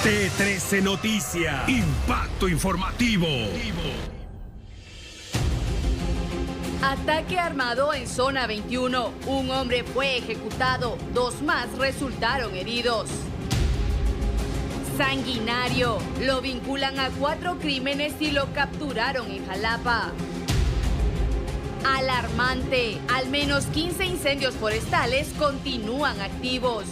T13 Noticias, impacto informativo. Ataque armado en zona 21. Un hombre fue ejecutado, 2 más resultaron heridos. Sanguinario. Lo vinculan a 4 crímenes y lo capturaron en Jalapa. Alarmante. Al menos 15 incendios forestales continúan activos.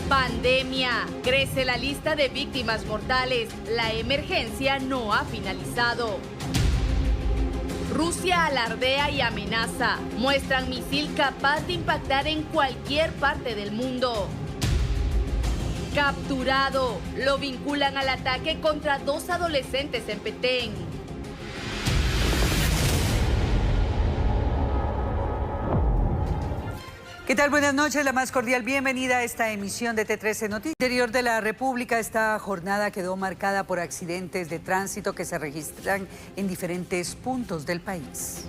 Pandemia. Crece la lista de víctimas mortales. La emergencia no ha finalizado. Rusia alardea y amenaza. Muestran misil capaz de impactar en cualquier parte del mundo. Capturado. Lo vinculan al ataque contra 2 adolescentes en Petén. ¿Qué tal? Buenas noches, la más cordial bienvenida a esta emisión de T13 Noticias. En el interior de la República, esta jornada quedó marcada por accidentes de tránsito que se registran en diferentes puntos del país.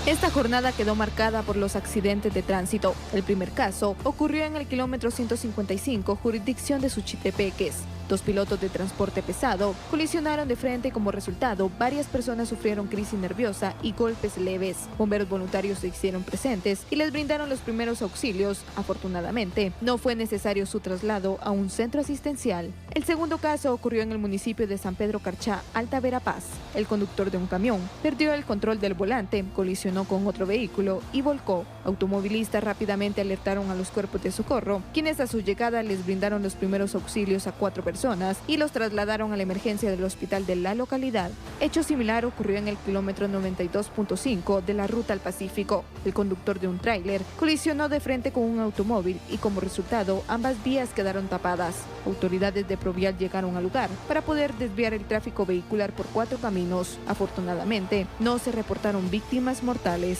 Esta jornada quedó marcada por los accidentes de tránsito. El primer caso ocurrió en el kilómetro 155, jurisdicción de Suchitepeques. 2 pilotos de transporte pesado colisionaron de frente y como resultado, varias personas sufrieron crisis nerviosa y golpes leves. Bomberos voluntarios se hicieron presentes y les brindaron los primeros auxilios. Afortunadamente, no fue necesario su traslado a un centro asistencial. El segundo caso ocurrió en el municipio de San Pedro Carchá, Alta Verapaz. El conductor de un camión perdió el control del volante, colisionó con otro vehículo y volcó. Automovilistas rápidamente alertaron a los cuerpos de socorro, quienes a su llegada les brindaron los primeros auxilios a 4 personas y los trasladaron a la emergencia del hospital de la localidad. Hecho similar ocurrió en el kilómetro 92.5 de la ruta al Pacífico. El conductor de un tráiler colisionó de frente con un automóvil y como resultado ambas vías quedaron tapadas. Autoridades de Provial llegaron al lugar para poder desviar el tráfico vehicular por 4 caminos. Afortunadamente, no se reportaron víctimas mortales.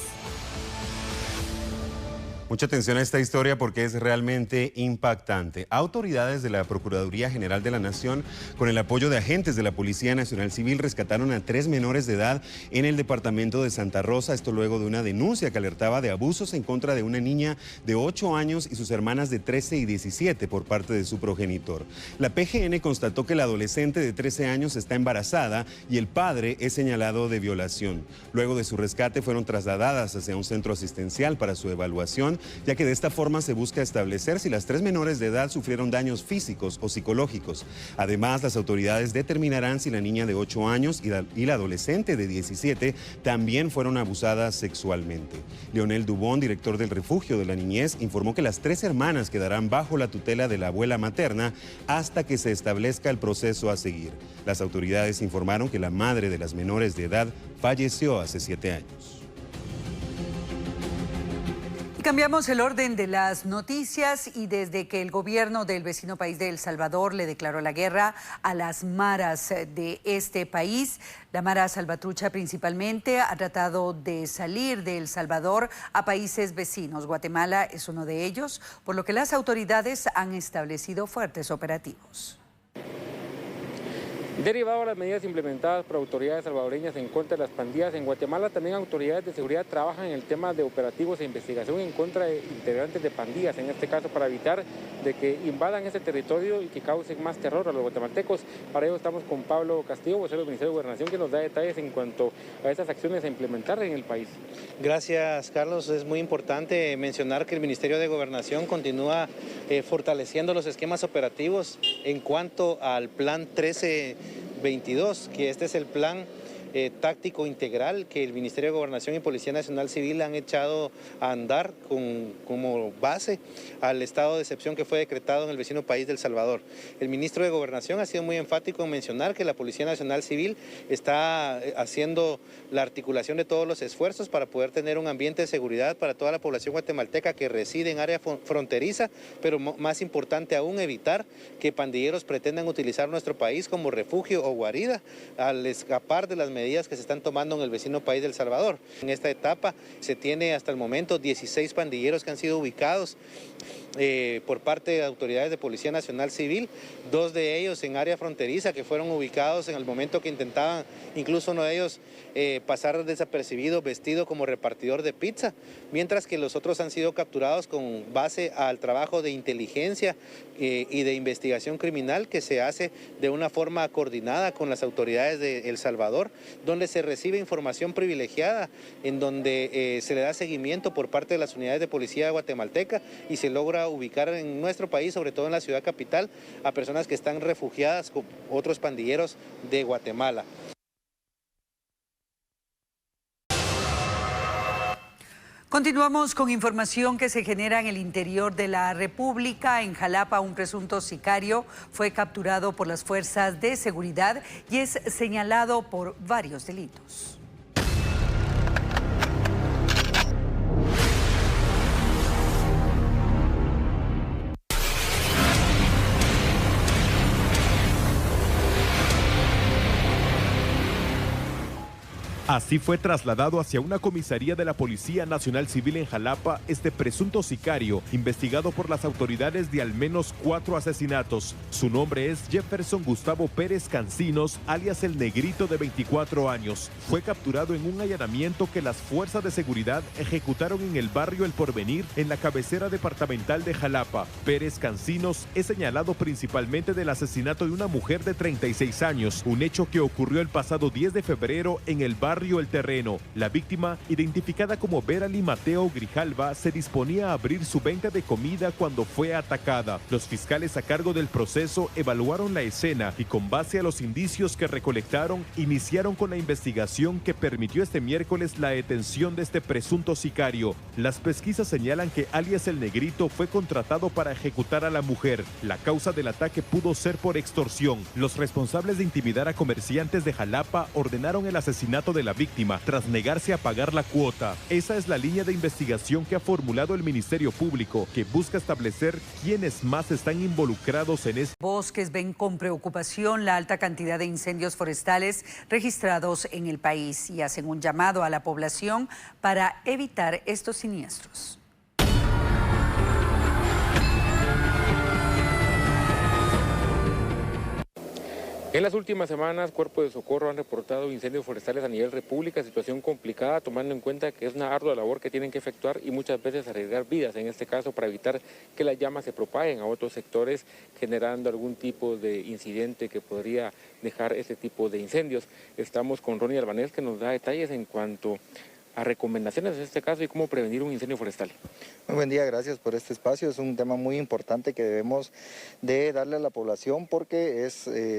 Mucha atención a esta historia porque es realmente impactante. Autoridades de la Procuraduría General de la Nación, con el apoyo de agentes de la Policía Nacional Civil, rescataron a 3 menores de edad en el departamento de Santa Rosa. Esto luego de una denuncia que alertaba de abusos en contra de una niña de 8 años y sus hermanas de 13 y 17 por parte de su progenitor. La PGN constató que la adolescente de 13 años está embarazada y el padre es señalado de violación. Luego de su rescate fueron trasladadas hacia un centro asistencial para su evaluación, ya que de esta forma se busca establecer si las 3 menores de edad sufrieron daños físicos o psicológicos. Además, las autoridades determinarán si la niña de 8 años y la adolescente de 17 también fueron abusadas sexualmente. Leonel Dubón, director del Refugio de la Niñez, informó que las 3 hermanas quedarán bajo la tutela de la abuela materna hasta que se establezca el proceso a seguir. Las autoridades informaron que la madre de las menores de edad falleció hace 7 años. Cambiamos el orden de las noticias y desde que el gobierno del vecino país de El Salvador le declaró la guerra a las maras de este país, la mara salvatrucha principalmente ha tratado de salir de El Salvador a países vecinos. Guatemala es uno de ellos, por lo que las autoridades han establecido fuertes operativos. Derivado de las medidas implementadas por autoridades salvadoreñas en contra de las pandillas, en Guatemala también autoridades de seguridad trabajan en el tema de operativos e investigación en contra de integrantes de pandillas, en este caso para evitar de que invadan ese territorio y que causen más terror a los guatemaltecos. Para ello estamos con Pablo Castillo, vocero del Ministerio de Gobernación, que nos da detalles en cuanto a estas acciones a implementar en el país. Gracias, Carlos. Es muy importante mencionar que el Ministerio de Gobernación continúa fortaleciendo los esquemas operativos en cuanto al Plan 1322, que este es el plan táctico integral que el Ministerio de Gobernación y Policía Nacional Civil han echado a andar como base al estado de excepción que fue decretado en el vecino país de El Salvador. El ministro de Gobernación ha sido muy enfático en mencionar que la Policía Nacional Civil está haciendo la articulación de todos los esfuerzos para poder tener un ambiente de seguridad para toda la población guatemalteca que reside en área fronteriza, pero más importante aún, evitar que pandilleros pretendan utilizar nuestro país como refugio o guarida al escapar de las medidas medidas que se están tomando en el vecino país de El Salvador. En esta etapa se tiene hasta el momento 16 pandilleros que han sido ubicados por parte de autoridades de Policía Nacional Civil, 2 de ellos en área fronteriza que fueron ubicados en el momento que intentaban, incluso uno de ellos pasar desapercibido vestido como repartidor de pizza, mientras que los otros han sido capturados con base al trabajo de inteligencia y de investigación criminal que se hace de una forma coordinada con las autoridades de El Salvador, donde se recibe información privilegiada, en donde se le da seguimiento por parte de las unidades de policía guatemalteca y se logra ubicar en nuestro país, sobre todo en la ciudad capital, a personas que están refugiadas con otros pandilleros de Guatemala. Continuamos con información que se genera en el interior de la República. En Jalapa, un presunto sicario fue capturado por las fuerzas de seguridad y es señalado por varios delitos. Así fue trasladado hacia una comisaría de la Policía Nacional Civil en Jalapa este presunto sicario, investigado por las autoridades de al menos 4 asesinatos. Su nombre es Jefferson Gustavo Pérez Cancinos, alias El Negrito, de 24 años. Fue capturado en un allanamiento que las fuerzas de seguridad ejecutaron en el barrio El Porvenir, en la cabecera departamental de Jalapa. Pérez Cancinos es señalado principalmente del asesinato de una mujer de 36 años, un hecho que ocurrió el pasado 10 de febrero en el barrio El Terreno. La víctima, identificada como Verali Mateo Grijalva, se disponía a abrir su venta de comida cuando fue atacada. Los fiscales a cargo del proceso evaluaron la escena y, con base a los indicios que recolectaron, iniciaron con la investigación que permitió este miércoles la detención de este presunto sicario. Las pesquisas señalan que alias El Negrito fue contratado para ejecutar a la mujer. La causa del ataque pudo ser por extorsión. Los responsables de intimidar a comerciantes de Jalapa ordenaron el asesinato de la víctima tras negarse a pagar la cuota. Esa es la línea de investigación que ha formulado el Ministerio Público, que busca establecer quiénes más están involucrados en este. Bosques ven con preocupación la alta cantidad de incendios forestales registrados en el país y hacen un llamado a la población para evitar estos siniestros. En las últimas semanas, Cuerpos de Socorro han reportado incendios forestales a nivel república, situación complicada tomando en cuenta que es una ardua labor que tienen que efectuar y muchas veces arriesgar vidas, en este caso para evitar que las llamas se propaguen a otros sectores, generando algún tipo de incidente que podría dejar ese tipo de incendios. Estamos con Ronnie Albanés, que nos da detalles en cuanto a recomendaciones en este caso y cómo prevenir un incendio forestal. Muy buen día, gracias por este espacio. Es un tema muy importante que debemos de darle a la población porque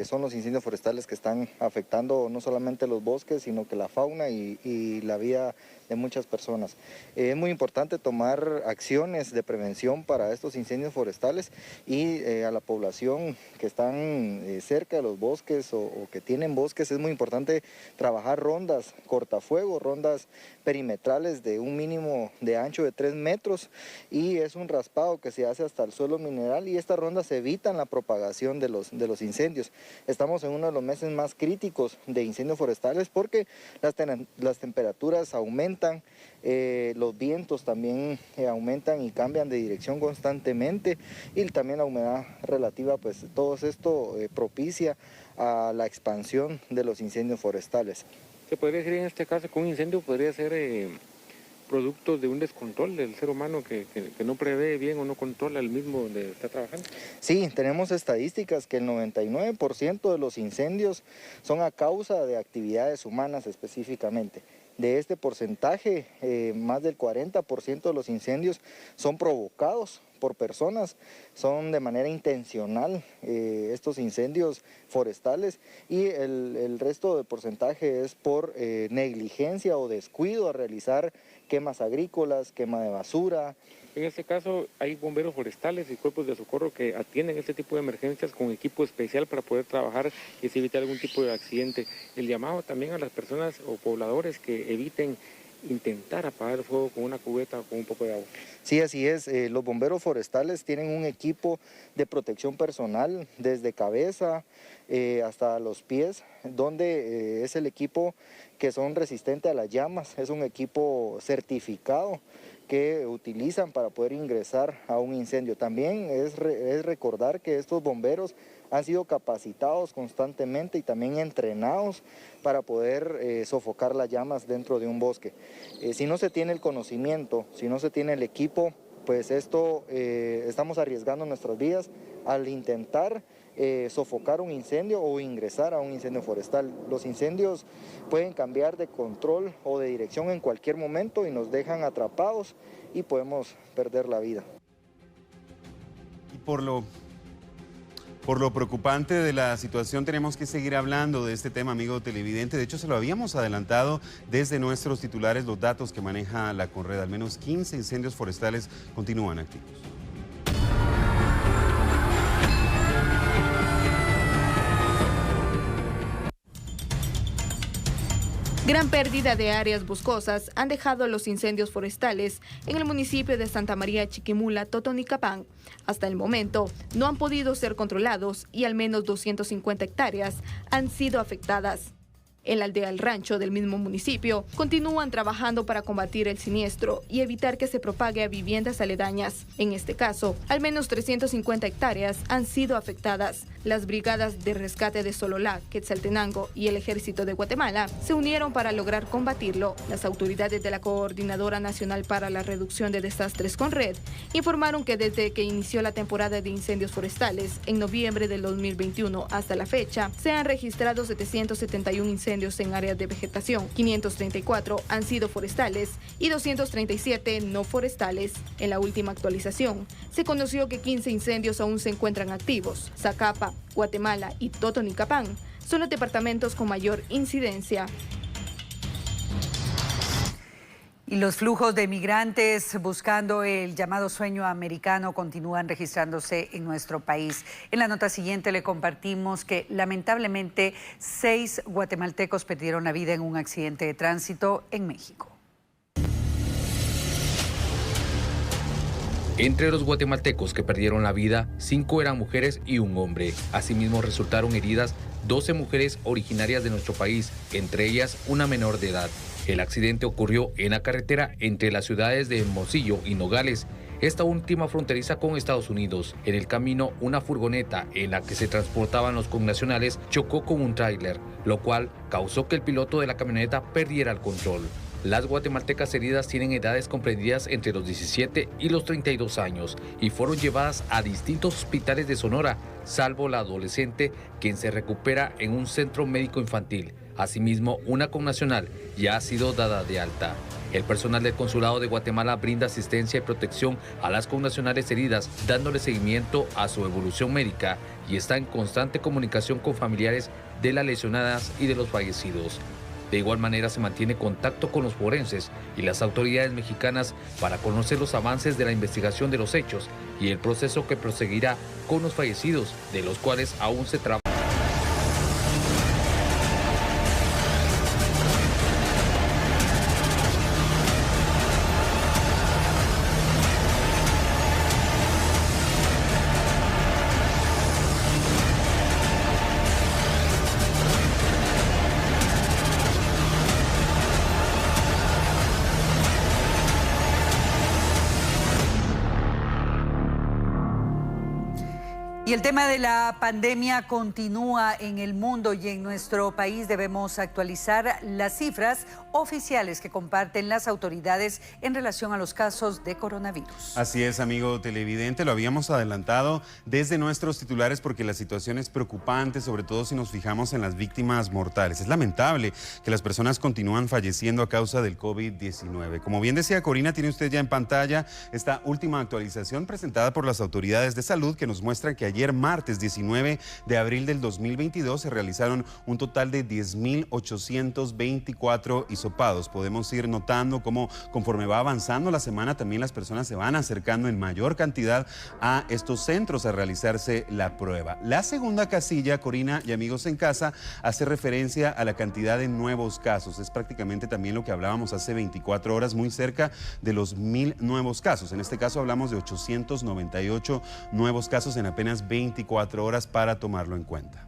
son los incendios forestales que están afectando no solamente los bosques, sino que la fauna y la vida de muchas personas. Es muy importante tomar acciones de prevención para estos incendios forestales y a la población que están cerca de los bosques o que tienen bosques, es muy importante trabajar rondas cortafuego, rondas perimetrales de un mínimo de ancho de 3 metros y es un raspado que se hace hasta el suelo mineral y estas rondas evitan la propagación de los incendios. Estamos en uno de los meses más críticos de incendios forestales porque las temperaturas aumentan, los vientos también aumentan y cambian de dirección constantemente y también la humedad relativa, pues todo esto propicia a la expansión de los incendios forestales. Se podría decir en este caso que un incendio podría ser producto de un descontrol del ser humano que no prevé bien o no controla el mismo donde está trabajando. Sí, tenemos estadísticas que el 99% de los incendios son a causa de actividades humanas específicamente. De este porcentaje, más del 40% de los incendios son provocados por personas, son de manera intencional estos incendios forestales y el resto del porcentaje es por negligencia o descuido a realizar quemas agrícolas, quema de basura. En este caso hay bomberos forestales y cuerpos de socorro que atienden este tipo de emergencias con equipo especial para poder trabajar y evitar algún tipo de accidente. El llamado también a las personas o pobladores que eviten intentar apagar el fuego con una cubeta o con un poco de agua. Sí, así es. Los bomberos forestales tienen un equipo de protección personal desde cabeza hasta los pies, donde es el equipo que son resistentes a las llamas. Es un equipo certificado que utilizan para poder ingresar a un incendio. También es recordar que estos bomberos han sido capacitados constantemente y también entrenados para poder sofocar las llamas dentro de un bosque. Si no se tiene el conocimiento, si no se tiene el equipo, pues estamos arriesgando nuestras vidas al intentar sofocar un incendio o ingresar a un incendio forestal. Los incendios pueden cambiar de control o de dirección en cualquier momento y nos dejan atrapados y podemos perder la vida. Y por lo preocupante de la situación, tenemos que seguir hablando de este tema, amigo televidente. De hecho, se lo habíamos adelantado desde nuestros titulares, los datos que maneja la Conred. Al menos 15 incendios forestales continúan activos. Gran pérdida de áreas boscosas han dejado los incendios forestales en el municipio de Santa María Chiquimula, Totonicapán. Hasta el momento no han podido ser controlados y al menos 250 hectáreas han sido afectadas. En la aldea El Rancho del mismo municipio continúan trabajando para combatir el siniestro y evitar que se propague a viviendas aledañas. En este caso, al menos 350 hectáreas han sido afectadas. Las brigadas de rescate de Sololá, Quetzaltenango y el Ejército de Guatemala se unieron para lograr combatirlo. Las autoridades de la Coordinadora Nacional para la Reducción de Desastres Conred informaron que desde que inició la temporada de incendios forestales en noviembre del 2021 hasta la fecha, se han registrado 771 incendios en áreas de vegetación, 534 han sido forestales y 237 no forestales. En la última actualización, se conoció que 15 incendios aún se encuentran activos. Zacapa, Guatemala y Totonicapán son los departamentos con mayor incidencia. Y los flujos de migrantes buscando el llamado sueño americano continúan registrándose en nuestro país. En la nota siguiente le compartimos que lamentablemente 6 guatemaltecos perdieron la vida en un accidente de tránsito en México. Entre los guatemaltecos que perdieron la vida, 5 eran mujeres y un hombre. Asimismo resultaron heridas 12 mujeres originarias de nuestro país, entre ellas una menor de edad. El accidente ocurrió en la carretera entre las ciudades de Hermosillo y Nogales, esta última fronteriza con Estados Unidos. En el camino, una furgoneta en la que se transportaban los connacionales chocó con un tráiler, lo cual causó que el piloto de la camioneta perdiera el control. Las guatemaltecas heridas tienen edades comprendidas entre los 17 y los 32 años y fueron llevadas a distintos hospitales de Sonora, salvo la adolescente, quien se recupera en un centro médico infantil. Asimismo, una connacional ya ha sido dada de alta. El personal del Consulado de Guatemala brinda asistencia y protección a las connacionales heridas, dándole seguimiento a su evolución médica y está en constante comunicación con familiares de las lesionadas y de los fallecidos. De igual manera se mantiene contacto con los forenses y las autoridades mexicanas para conocer los avances de la investigación de los hechos y el proceso que proseguirá con los fallecidos, de los cuales aún se trabaja. Y el tema de la pandemia continúa en el mundo y en nuestro país. Debemos actualizar las cifras oficiales que comparten las autoridades en relación a los casos de coronavirus. Así es, amigo televidente, lo habíamos adelantado desde nuestros titulares porque la situación es preocupante, sobre todo si nos fijamos en las víctimas mortales. Es lamentable que las personas continúan falleciendo a causa del COVID-19. Como bien decía Corina, tiene usted ya en pantalla esta última actualización presentada por las autoridades de salud que nos muestra que ayer martes 19 de abril del 2022 se realizaron un total de 10.824 hisopados. Podemos ir notando cómo conforme va avanzando la semana también las personas se van acercando en mayor cantidad a estos centros a realizarse la prueba. La segunda casilla, Corina y amigos en casa, hace referencia a la cantidad de nuevos casos. Es prácticamente también lo que hablábamos hace 24 horas, muy cerca de los 1000 nuevos casos. En este caso hablamos de 898 nuevos casos en apenas 24 horas para tomarlo en cuenta.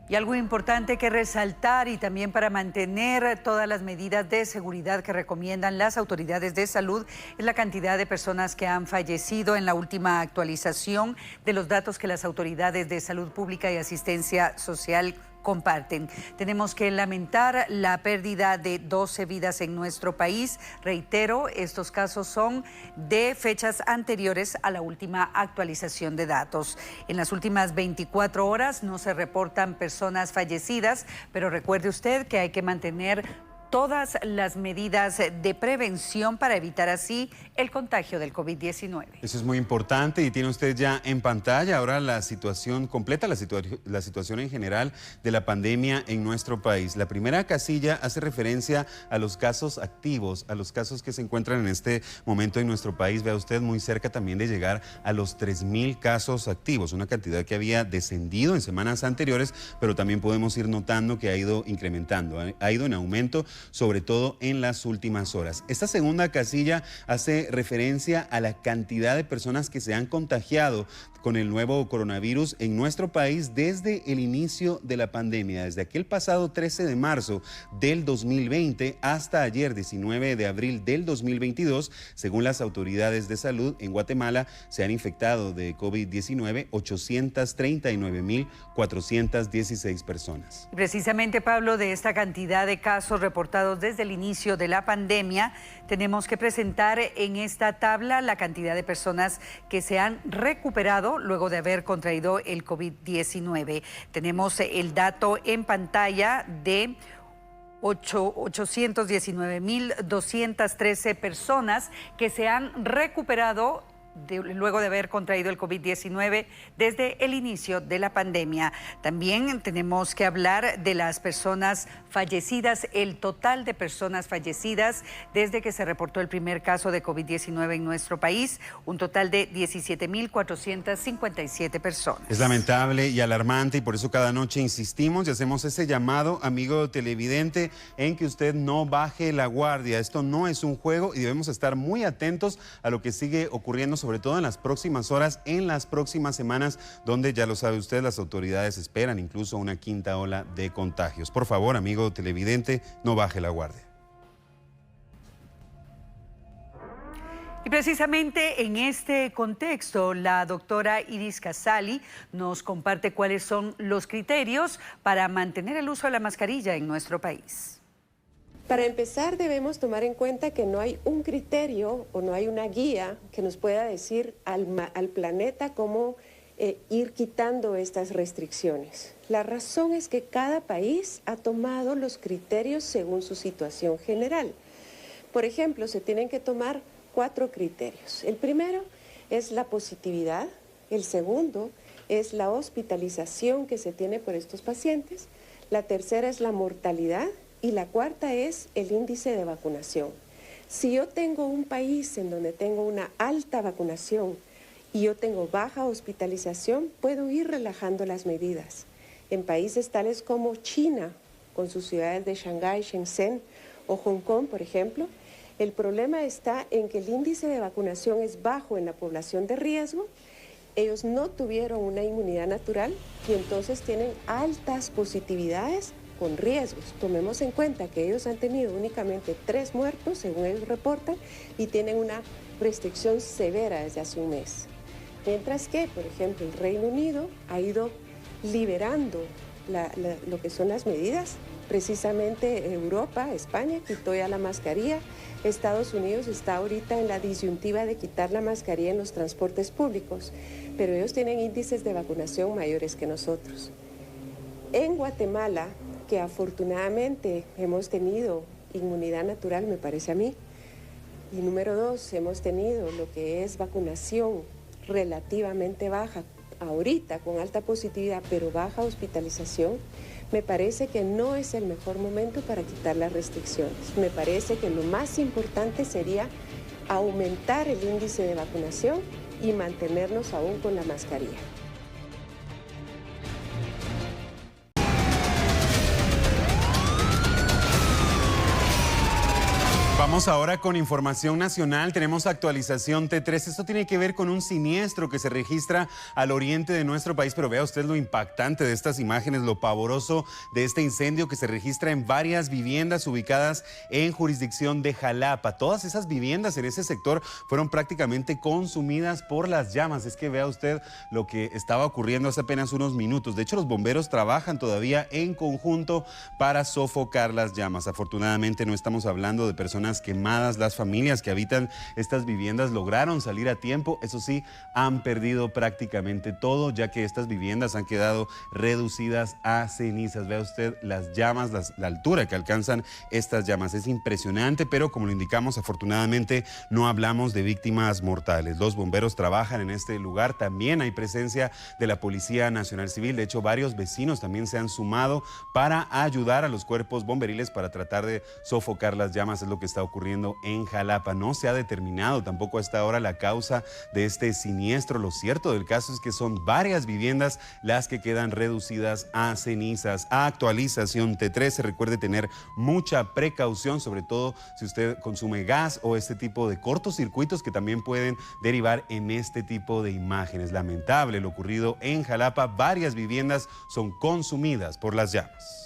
Y algo importante que resaltar y también para mantener todas las medidas de seguridad que recomiendan las autoridades de salud es la cantidad de personas que han fallecido en la última actualización de los datos que las autoridades de salud pública y asistencia social comparten. Tenemos que lamentar la pérdida de 12 vidas en nuestro país. Reitero, estos casos son de fechas anteriores a la última actualización de datos. En las últimas 24 horas no se reportan personas fallecidas, pero recuerde usted que hay que mantener todas las medidas de prevención para evitar así el contagio del COVID-19. Eso es muy importante y tiene usted ya en pantalla ahora la situación completa, la situación en general de la pandemia en nuestro país. La primera casilla hace referencia a los casos activos, a los casos que se encuentran en este momento en nuestro país. Vea usted, muy cerca también de llegar a los 3000 casos activos, una cantidad que había descendido en semanas anteriores, pero también podemos ir notando que ha ido incrementando, ha ido en aumento, sobre todo en las últimas horas. Esta segunda casilla hace referencia a la cantidad de personas que se han contagiado con el nuevo coronavirus en nuestro país desde el inicio de la pandemia, desde aquel pasado 13 de marzo del 2020 hasta ayer 19 de abril del 2022. Según las autoridades de salud, en Guatemala se han infectado de COVID-19 839.416 personas. Precisamente, Pablo, de esta cantidad de casos reportados desde el inicio de la pandemia, tenemos que presentar en esta tabla la cantidad de personas que se han recuperado luego de haber contraído el COVID-19. Tenemos el dato en pantalla de 819.213 personas que se han recuperado luego de haber contraído el COVID-19 desde el inicio de la pandemia. También tenemos que hablar de las personas fallecidas, el total de personas fallecidas desde que se reportó el primer caso de COVID-19 en nuestro país, un total de 17.457 personas. Es lamentable y alarmante y por eso cada noche insistimos y hacemos ese llamado, amigo televidente, en que usted no baje la guardia. Esto no es un juego y debemos estar muy atentos a lo que sigue ocurriendo, sobre todo en las próximas horas, en las próximas semanas, donde ya lo sabe usted, las autoridades esperan incluso una quinta ola de contagios. Por favor, amigo televidente, no baje la guardia. Y precisamente en este contexto, la doctora Iris Casali nos comparte cuáles son los criterios para mantener el uso de la mascarilla en nuestro país. Para empezar, debemos tomar en cuenta que no hay un criterio o no hay una guía que nos pueda decir al planeta cómo ir quitando estas restricciones. La razón es que cada país ha tomado los criterios según su situación general. Por ejemplo, se tienen que tomar 4 criterios. El primero es la positividad, el segundo es la hospitalización que se tiene por estos pacientes, la tercera es la mortalidad, y la cuarta es el índice de vacunación. Si yo tengo un país en donde tengo una alta vacunación y yo tengo baja hospitalización, puedo ir relajando las medidas. En países tales como China, con sus ciudades de Shanghái, Shenzhen o Hong Kong, por ejemplo, el problema está en que el índice de vacunación es bajo en la población de riesgo. Ellos no tuvieron una inmunidad natural y entonces tienen altas positividades con riesgos. Tomemos en cuenta que ellos han tenido únicamente 3 muertos, según ellos reportan, y tienen una restricción severa desde hace un mes. Mientras que, por ejemplo, el Reino Unido ha ido liberando lo que son las medidas. Precisamente Europa, España, quitó ya la mascarilla. Estados Unidos está ahorita en la disyuntiva de quitar la mascarilla en los transportes públicos, pero ellos tienen índices de vacunación mayores que nosotros. En Guatemala, que afortunadamente hemos tenido inmunidad natural, me parece a mí, y número 2, hemos tenido lo que es vacunación relativamente baja, ahorita con alta positividad, pero baja hospitalización, me parece que no es el mejor momento para quitar las restricciones. Me parece que lo más importante sería aumentar el índice de vacunación y mantenernos aún con la mascarilla. Vamos ahora con información nacional. Tenemos actualización T3. Esto tiene que ver con un siniestro que se registra al oriente de nuestro país, pero vea usted lo impactante de estas imágenes, lo pavoroso de este incendio que se registra en varias viviendas ubicadas en jurisdicción de Jalapa. Todas esas viviendas en ese sector fueron prácticamente consumidas por las llamas. Es que vea usted lo que estaba ocurriendo hace apenas unos minutos. De hecho, los bomberos trabajan todavía en conjunto para sofocar las llamas. Afortunadamente no estamos hablando de personas quemadas. Las familias que habitan estas viviendas lograron salir a tiempo. Eso sí, han perdido prácticamente todo, ya que estas viviendas han quedado reducidas a cenizas. Vea usted las llamas, la altura que alcanzan estas llamas. Es impresionante, pero como lo indicamos, afortunadamente no hablamos de víctimas mortales. Los bomberos trabajan en este lugar. También hay presencia de la Policía Nacional Civil. De hecho, varios vecinos también se han sumado para ayudar a los cuerpos bomberiles para tratar de sofocar las llamas. Es lo que está ocurriendo en Jalapa. No se ha determinado tampoco hasta ahora la causa de este siniestro. Lo cierto del caso es que son varias viviendas las que quedan reducidas a cenizas. Actualización T13. Recuerde tener mucha precaución, sobre todo si usted consume gas o este tipo de cortocircuitos que también pueden derivar en este tipo de imágenes. Lamentable lo ocurrido en Jalapa. Varias viviendas son consumidas por las llamas.